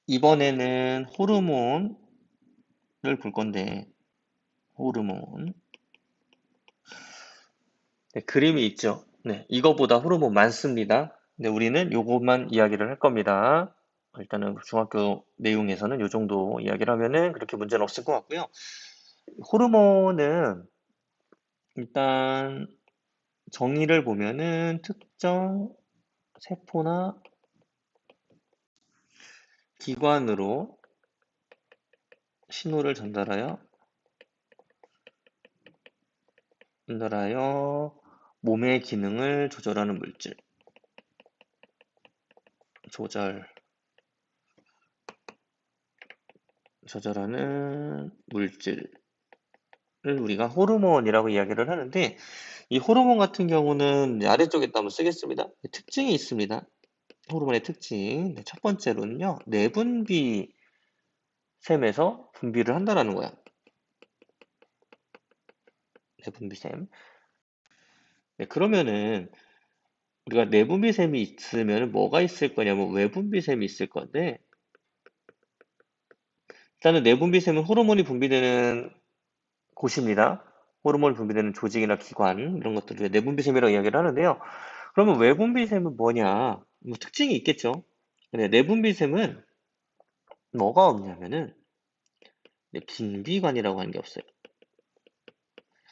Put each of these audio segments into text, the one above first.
이번에는 호르몬을 볼 건데, 호르몬. 네, 그림이 있죠. 네, 이거보다 호르몬 많습니다. 근데 우리는 요것만 이야기를 할 겁니다. 일단은 중학교 내용에서는 요 정도 이야기를 하면은 그렇게 문제는 없을 것 같고요. 호르몬은 일단 정의를 보면은 특정 세포나 기관으로 신호를 전달하여 몸의 기능을 조절하는 물질. 조절하는 물질을 우리가 호르몬이라고 이야기를 하는데, 이 호르몬 같은 경우는 이제 아래쪽에다 한번 쓰겠습니다. 특징이 있습니다. 호르몬의 특징. 네, 첫 번째로는요, 내분비 샘에서 분비를 한다라는 거야. 내분비샘. 네, 그러면은 우리가 내분비샘이 있으면 뭐가 있을 거냐면 외분비샘이 있을 건데, 일단은 내분비샘은 호르몬이 분비되는 곳입니다. 호르몬이 분비되는 조직이나 기관 이런 것들을 내분비샘이라고 이야기를 하는데요. 그러면 외분비샘은 뭐냐? 뭐 특징이 있겠죠. 근데 내분비샘은 뭐가 없냐면은 분비관이라고 하는 게 없어요.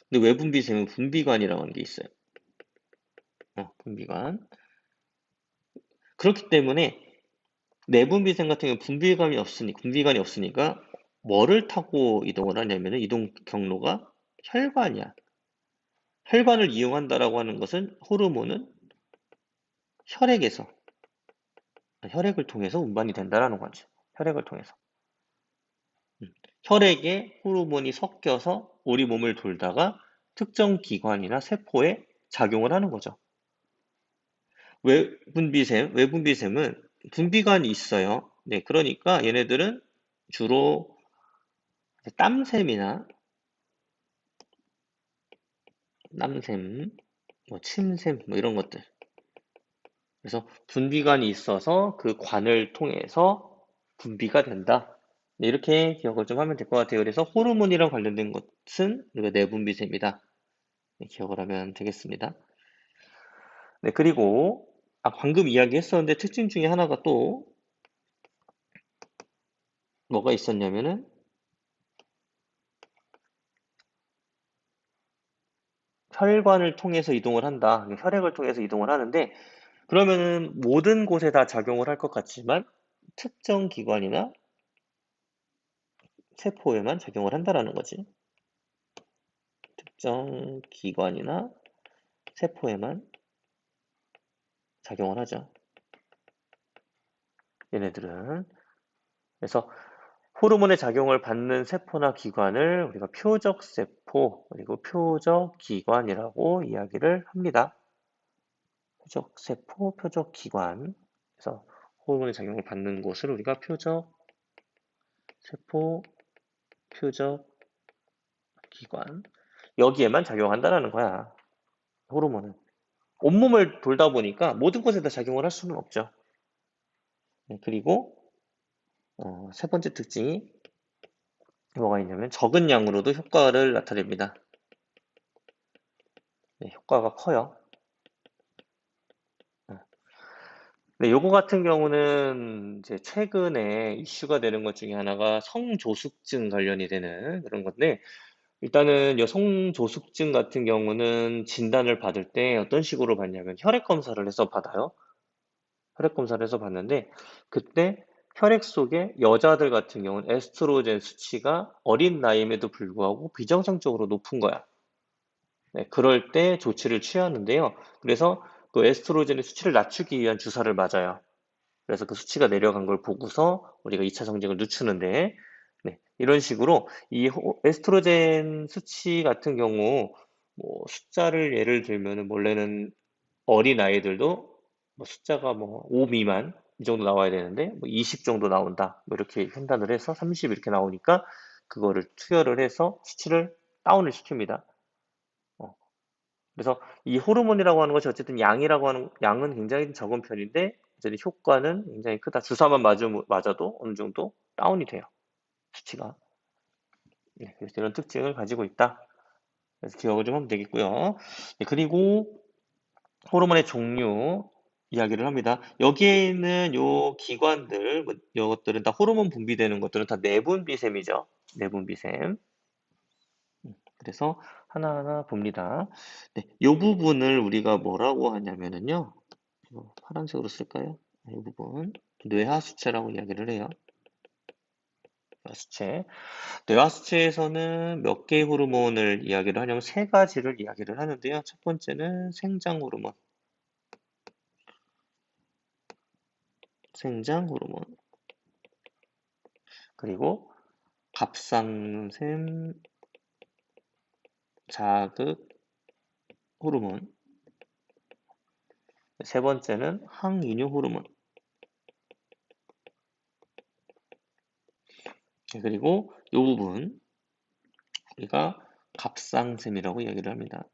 근데 외분비샘은 분비관이라고 하는 게 있어요. 분비관. 그렇기 때문에 내분비샘 같은 경우는 분비관이 없으니까 뭐를 타고 이동을 하냐면은 이동 경로가 혈관이야. 혈관을 이용한다라고 하는 것은 호르몬은 혈액에서 혈액을 통해서 운반이 된다라는 거죠. 혈액을 통해서. 혈액에 호르몬이 섞여서 우리 몸을 돌다가 특정 기관이나 세포에 작용을 하는 거죠. 외분비샘은 분비관이 있어요. 네, 그러니까 얘네들은 주로 땀샘이나 땀샘, 뭐 침샘, 뭐 이런 것들. 그래서 분비관이 있어서 그 관을 통해서 분비가 된다. 네, 이렇게 기억을 좀 하면 될 것 같아요. 그래서 호르몬이랑 관련된 것은 우리가 내분비샘이다. 네, 기억을 하면 되겠습니다. 네, 그리고 방금 이야기했었는데 특징 중에 하나가 또 뭐가 있었냐면은 혈관을 통해서 이동을 한다. 혈액을 통해서 이동을 하는데 그러면은 모든 곳에 다 작용을 할 것 같지만 특정 기관이나 세포에만 작용을 한다라는 거지. 특정 기관이나 세포에만 작용을 하죠. 얘네들은. 그래서 호르몬의 작용을 받는 세포나 기관을 우리가 표적 세포 그리고 표적 기관이라고 이야기를 합니다. 표적 세포, 표적 기관. 그래서 호르몬의 작용을 받는 곳을 우리가 표적 세포, 표적 기관. 여기에만 작용한다라는 거야. 호르몬은. 온몸을 돌다 보니까 모든 곳에 다 작용을 할 수는 없죠. 네, 그리고 세 번째 특징이 뭐가 있냐면 적은 양으로도 효과를 나타냅니다. 네, 효과가 커요. 네, 요거 같은 경우는 이제 최근에 이슈가 되는 것 중에 하나가 성조숙증 관련이 되는 그런 건데, 일단은 성조숙증 같은 경우는 진단을 받을 때 어떤 식으로 받냐면 혈액 검사를 해서 받아요. 혈액 검사를 해서 받는데, 그때 혈액 속에 여자들 같은 경우는 에스트로겐 수치가 어린 나이임에도 불구하고 비정상적으로 높은 거야. 네, 그럴 때 조치를 취하는데요. 그래서 그 에스트로겐의 수치를 낮추기 위한 주사를 맞아요. 그래서 그 수치가 내려간 걸 보고서 우리가 2차 정직을 늦추는데, 네, 이런 식으로 이 에스트로겐 수치 같은 경우 뭐 숫자를 예를 들면은 원래는 어린 아이들도 뭐 숫자가 뭐 5 미만 이 정도 나와야 되는데 뭐 20 정도 나온다. 뭐 이렇게 판단을 해서 30 이렇게 나오니까 그거를 투여를 해서 수치를 다운을 시킵니다. 그래서 이 호르몬이라고 하는 것이 어쨌든 양은 굉장히 적은 편인데 여전히 효과는 굉장히 크다. 주사만 맞아도 어느 정도 다운이 돼요. 수치가. 네, 그래서 이런 특징을 가지고 있다. 그래서 기억을 좀 하면 되겠고요. 네, 그리고 호르몬의 종류 이야기를 합니다. 여기에는 요 기관들, 뭐 이것들은 다 호르몬 분비되는 것들은 다 내분비샘이죠. 내분비샘. 그래서 하나하나 봅니다. 네, 요 부분을 우리가 뭐라고 하냐면은요. 이거 파란색으로 쓸까요? 이 부분. 뇌하수체라고 이야기를 해요. 뇌하수체. 뇌하수체에서는 몇 개의 호르몬을 이야기를 하냐면 세 가지를 이야기를 하는데요. 첫 번째는 생장 호르몬. 생장 호르몬. 그리고 갑상샘 자극 호르몬. 세 번째는 항인유 호르몬. 그리고 이 부분 우리가 갑상샘이라고 이야기를 합니다.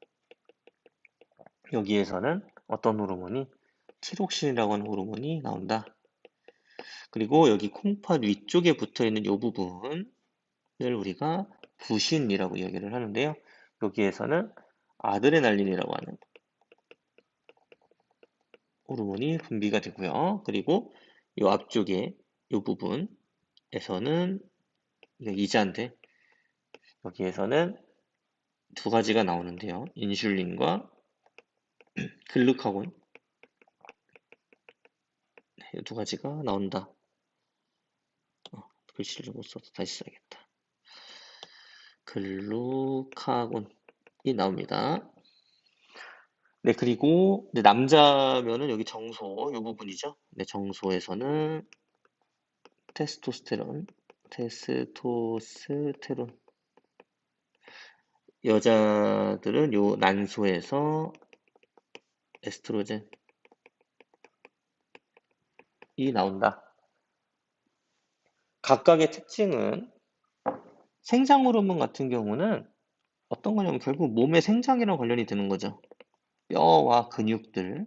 여기에서는 어떤 호르몬이 티록신이라고 하는 호르몬이 나온다. 그리고 여기 콩팥 위쪽에 붙어 있는 이 부분을 우리가 부신이라고 이야기를 하는데요. 여기에서는 아드레날린이라고 하는 호르몬이 분비가 되고요. 그리고 이 앞쪽에 이 부분에서는 이자인데 여기에서는 두 가지가 나오는데요. 인슐린과 글루카곤 이 두 가지가 나온다. 글씨를 못 써서 다시 써야겠다. 글루카곤이 나옵니다. 네, 그리고 남자면은 여기 정소 이 부분이죠. 네, 정소에서는 테스토스테론, 여자들은 요 난소에서 에스트로겐이 나온다. 각각의 특징은 생장 호르몬 같은 경우는 어떤 거냐면 결국 몸의 생장이랑 관련이 되는 거죠. 뼈와 근육들.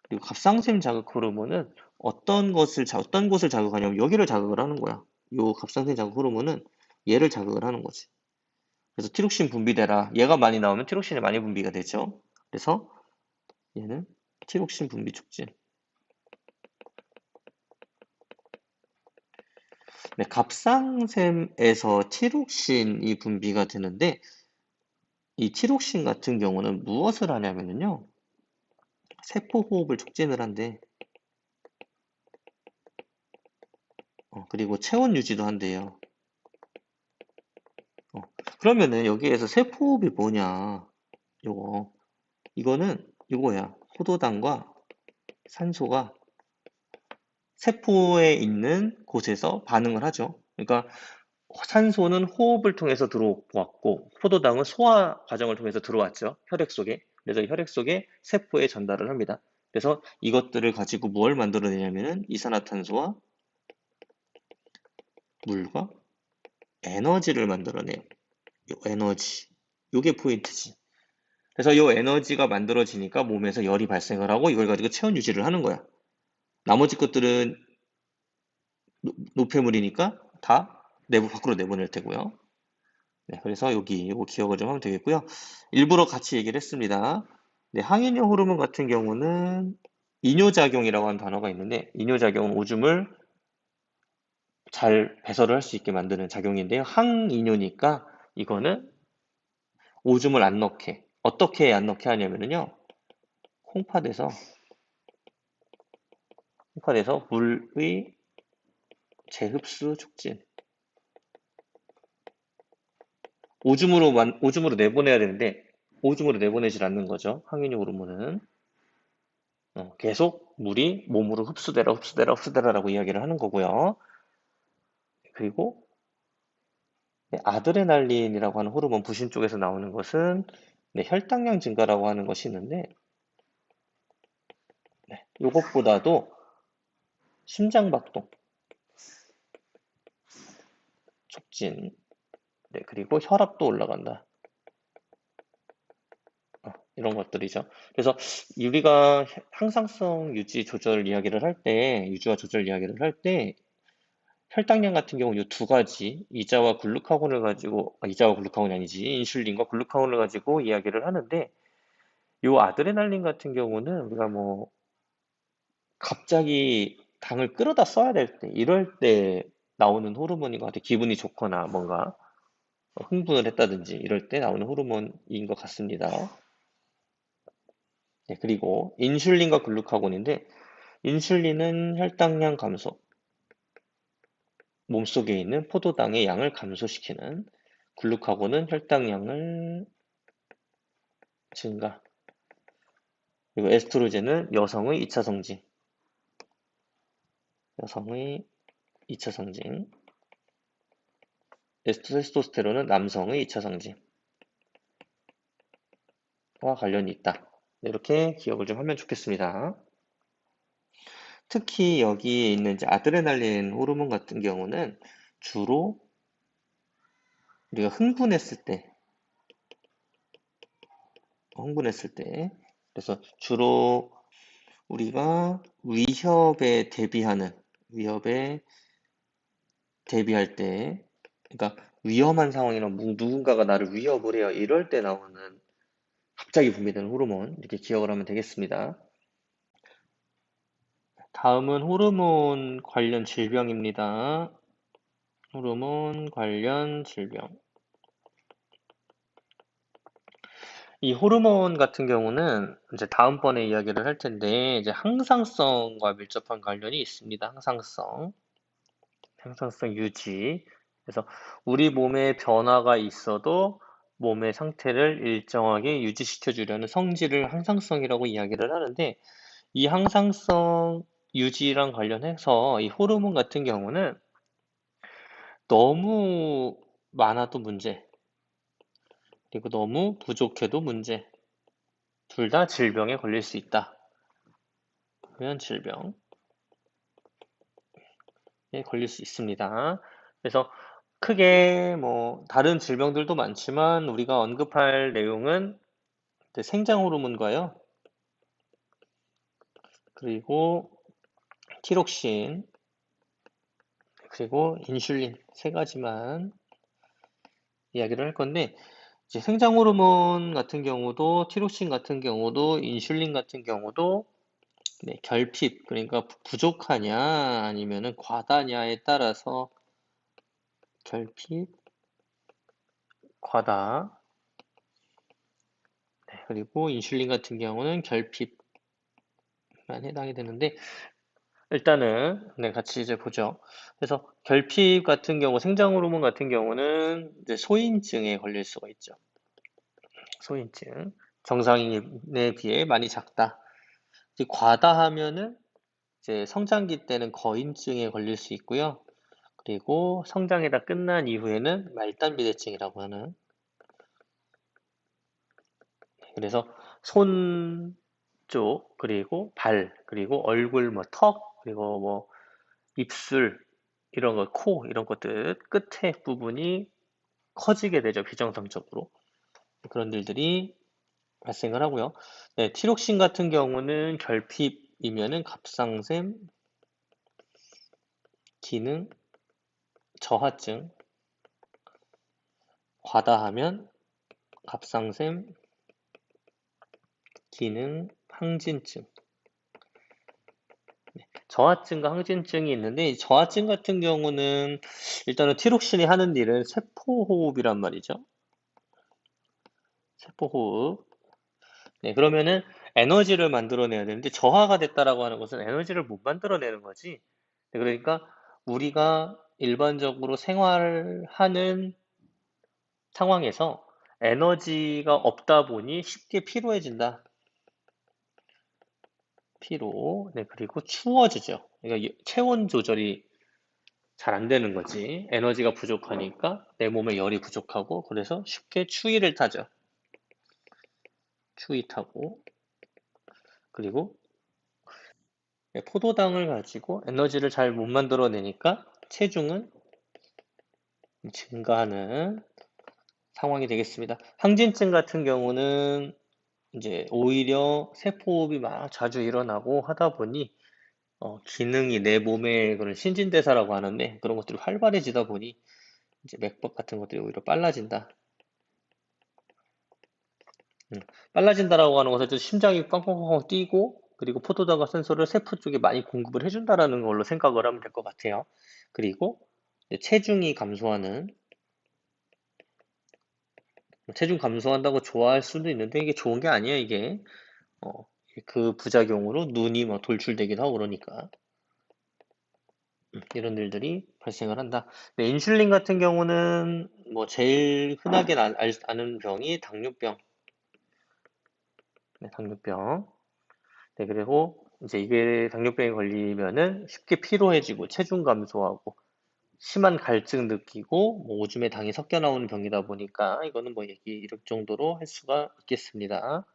그리고 갑상샘 자극 호르몬은 어떤 곳을 자극하냐면 여기를 자극을 하는 거야. 요 갑상샘 자극 호르몬은 얘를 자극을 하는 거지. 그래서 티록신 분비되라. 얘가 많이 나오면 티록신이 많이 분비가 되죠. 그래서 얘는 티록신 분비 촉진. 네, 갑상샘에서 티록신이 분비가 되는데 이 티록신 같은 경우는 무엇을 하냐면요. 세포 호흡을 촉진을 한대. 그리고 체온 유지도 한대요. 그러면은 여기에서 세포 호흡이 뭐냐? 이거는 이거야. 포도당과 산소가 세포에 있는 곳에서 반응을 하죠. 그러니까 산소는 호흡을 통해서 들어왔고 포도당은 소화 과정을 통해서 들어왔죠. 혈액 속에. 그래서 혈액 속에 세포에 전달을 합니다. 그래서 이것들을 가지고 뭘 만들어내냐면은 이산화탄소와 물과 에너지를 만들어내요. 요 에너지. 요게 포인트지. 그래서 요 에너지가 만들어지니까 몸에서 열이 발생을 하고 이걸 가지고 체온 유지를 하는 거야. 나머지 것들은 노폐물이니까 다 내부 밖으로 내보낼 테고요. 네, 그래서 여기 이거 기억을 좀 하면 되겠고요. 일부러 같이 얘기를 했습니다. 네, 항이뇨 호르몬 같은 경우는 이뇨작용이라고 하는 단어가 있는데 이뇨작용은 오줌을 잘 배설을 할 수 있게 만드는 작용인데요. 항이뇨니까 이거는 오줌을 안 넣게 어떻게 안 넣게 하냐면요. 콩팥에서 물의 재흡수 촉진. 오줌으로 내보내야 되는데 오줌으로 내보내질 않는 거죠. 항이뇨 호르몬은. 계속 물이 몸으로 흡수되라라고 이야기를 하는 거고요. 그리고 네, 아드레날린이라고 하는 호르몬 부신 쪽에서 나오는 것은 네, 혈당량 증가라고 하는 것이 있는데 네, 이것보다도 심장박동 촉진 네, 그리고 혈압도 올라간다. 이런 것들이죠. 그래서 우리가 항상성 유지 조절 이야기를 할 때, 유지와 조절 이야기를 할 때, 혈당량 같은 경우 이 두 가지, 이자와 글루카곤을 가지고, 이자와 글루카곤이 아니지, 인슐린과 글루카곤을 가지고 이야기를 하는데, 이 아드레날린 같은 경우는 우리가 뭐, 갑자기 당을 끌어다 써야 될 때, 이럴 때 나오는 호르몬인 것 같아요. 기분이 좋거나 뭔가 흥분을 했다든지 이럴 때 나오는 호르몬인 것 같습니다. 네, 그리고 인슐린과 글루카곤인데, 인슐린은 혈당량 감소, 몸속에 있는 포도당의 양을 감소시키는, 글루카곤은 혈당량을 증가, 그리고 에스트로겐은 여성의 2차 성징, 여성의 2차 성징, 테스토스테론은 남성의 2차 성징과 관련이 있다. 네, 이렇게 기억을 좀 하면 좋겠습니다. 특히 여기에 있는 이제 아드레날린 호르몬 같은 경우는 주로 우리가 흥분했을 때, 그래서 주로 우리가 위협에 대비할 때, 그러니까 위험한 상황이나 누군가가 나를 위협을 해요. 이럴 때 나오는 갑자기 분비되는 호르몬, 이렇게 기억을 하면 되겠습니다. 다음은 호르몬 관련 질병입니다. 호르몬 관련 질병. 이 호르몬 같은 경우는 이제 다음번에 이야기를 할 텐데, 이제 항상성과 밀접한 관련이 있습니다. 항상성 유지. 그래서 우리 몸에 변화가 있어도 몸의 상태를 일정하게 유지시켜 주려는 성질을 항상성이라고 이야기를 하는데, 이 항상성 유지랑 관련해서 이 호르몬 같은 경우는 너무 많아도 문제, 그리고 너무 부족해도 문제, 둘 다 질병에 걸릴 수 있다. 그러면 질병에 걸릴 수 있습니다. 그래서 크게 뭐 다른 질병들도 많지만 우리가 언급할 내용은 생장 호르몬과요. 그리고 티록신, 그리고 인슐린 세 가지만 이야기를 할 건데, 이제 생장 호르몬 같은 경우도 티록신 같은 경우도 인슐린 같은 경우도 결핍, 그러니까 부족하냐 아니면은 과다냐에 따라서 결핍, 과다, 그리고 인슐린 같은 경우는 결핍만 해당이 되는데, 일단은 같이 이제 보죠. 그래서 결핍 같은 경우, 생장 호르몬 같은 경우는 이제 소인증에 걸릴 수가 있죠. 소인증. 정상인에 비해 많이 작다. 이제 과다하면은 이제 성장기 때는 거인증에 걸릴 수 있고요. 그리고 성장이 다 끝난 이후에는 말단비대증이라고 하는, 그래서 손 쪽, 그리고 발, 그리고 얼굴, 뭐 턱, 그리고 뭐 입술, 이런 거, 코, 이런 것들 끝에 부분이 커지게 되죠. 비정상적으로. 그런 일들이 발생을 하고요. 네, 티록신 같은 경우는 결핍이면은 갑상샘, 기능, 저하증, 과다하면 갑상샘, 기능, 항진증. 저하증과 항진증이 있는데, 이 저하증 같은 경우는 일단은 티록신이 하는 일은 세포호흡이란 말이죠. 세포호흡. 네, 그러면은 에너지를 만들어내야 되는데, 저하가 됐다라고 하는 것은 에너지를 못 만들어내는 거지. 네, 그러니까 우리가 일반적으로 생활하는 상황에서 에너지가 없다 보니 쉽게 피로해진다. 피로. 네, 그리고 추워지죠. 그러니까 체온 조절이 잘 안 되는 거지. 에너지가 부족하니까 내 몸에 열이 부족하고, 그래서 쉽게 추위를 타죠. 추위 타고. 그리고 포도당을 가지고 에너지를 잘 못 만들어내니까 체중은 증가하는 상황이 되겠습니다. 항진증 같은 경우는 이제 오히려 세포호흡이 막 자주 일어나고 하다 보니 기능이 내 몸의 그런 신진대사라고 하는데 그런 것들이 활발해지다 보니 이제 맥박 같은 것들이 오히려 빨라진다. 음, 빨라진다라고 하는 것은 심장이 꽝꽝꽝 뛰고 그리고 포도당과 센서를 세포 쪽에 많이 공급을 해준다라는 걸로 생각을 하면 될 것 같아요. 그리고 이제 체중 감소한다고 좋아할 수도 있는데 이게 좋은 게 아니에요, 이게. 어, 그 부작용으로 눈이 막 돌출되기도 하고 그러니까 이런 일들이 발생을 한다. 네, 인슐린 같은 경우는 뭐 제일 흔하게 아는 병이 당뇨병. 네, 당뇨병. 네, 그리고 이제 이게 당뇨병에 걸리면은 쉽게 피로해지고 체중 감소하고 심한 갈증 느끼고 뭐 오줌에 당이 섞여 나오는 병이다 보니까 이거는 뭐 얘기 이럴 정도로 할 수가 있겠습니다.